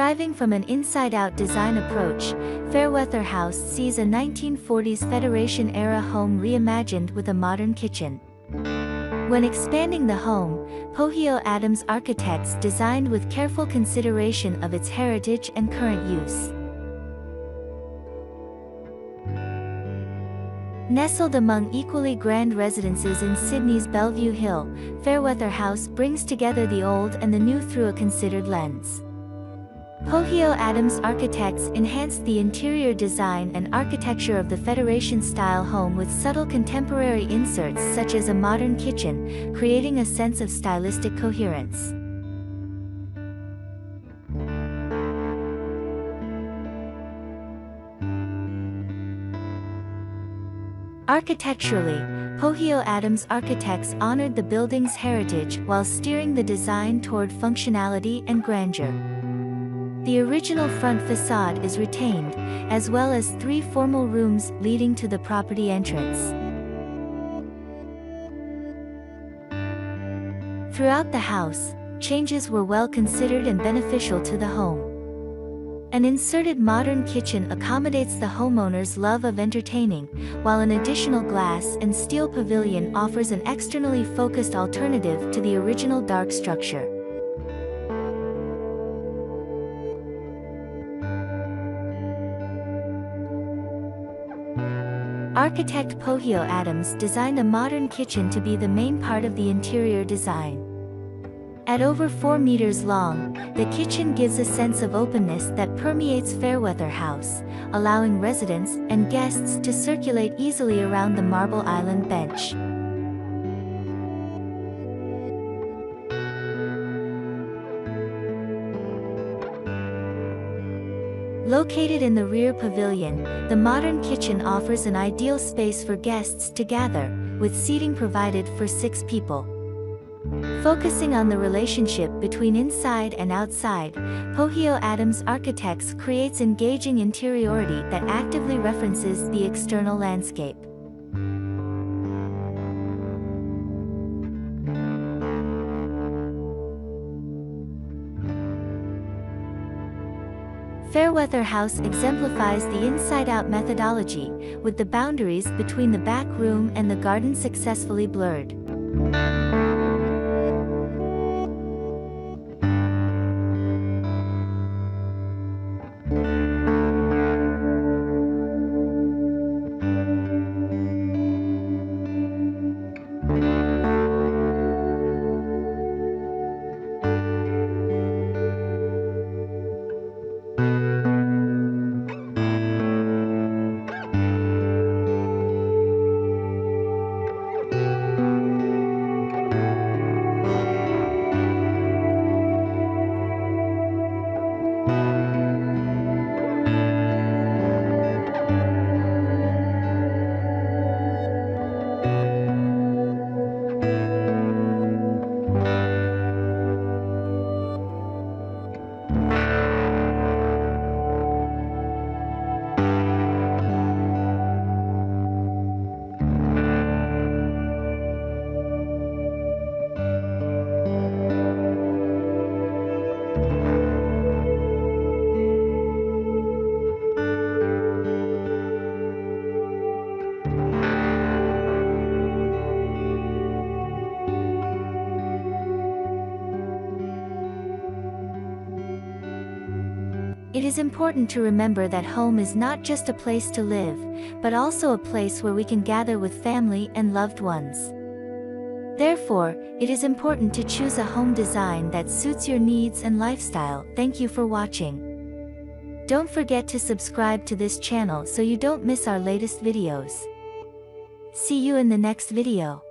Deriving from an inside-out design approach, Fairweather House sees a 1940s Federation-era home reimagined with a modern kitchen. When expanding the home, Pohio Adams Architects designed with careful consideration of its heritage and current use. Nestled among equally grand residences in Sydney's Bellevue Hill, Fairweather House brings together the old and the new through a considered lens. Pohio Adams Architects enhanced the interior design and architecture of the Federation-style home with subtle contemporary inserts such as a modern kitchen, creating a sense of stylistic coherence. Architecturally, Pohio Adams Architects honored the building's heritage while steering the design toward functionality and grandeur. The original front facade is retained, as well as 3 formal rooms leading to the property entrance. Throughout the house, changes were well considered and beneficial to the home. An inserted modern kitchen accommodates the homeowner's love of entertaining, while an additional glass and steel pavilion offers an externally focused alternative to the original dark structure. Architect Pohio Adams designed a modern kitchen to be the main part of the interior design. At over 4 meters long, the kitchen gives a sense of openness that permeates Fairweather House, allowing residents and guests to circulate easily around the Marble Island bench. Located in the rear pavilion, the modern kitchen offers an ideal space for guests to gather, with seating provided for 6 people. Focusing on the relationship between inside and outside, Pohio Adams Architects creates engaging interiority that actively references the external landscape. Fairweather House exemplifies the inside-out methodology, with the boundaries between the back room and the garden successfully blurred. It is important to remember that home is not just a place to live, but also a place where we can gather with family and loved ones. Therefore, it is important to choose a home design that suits your needs and lifestyle. Thank you for watching. Don't forget to subscribe to this channel so you don't miss our latest videos. See you in the next video.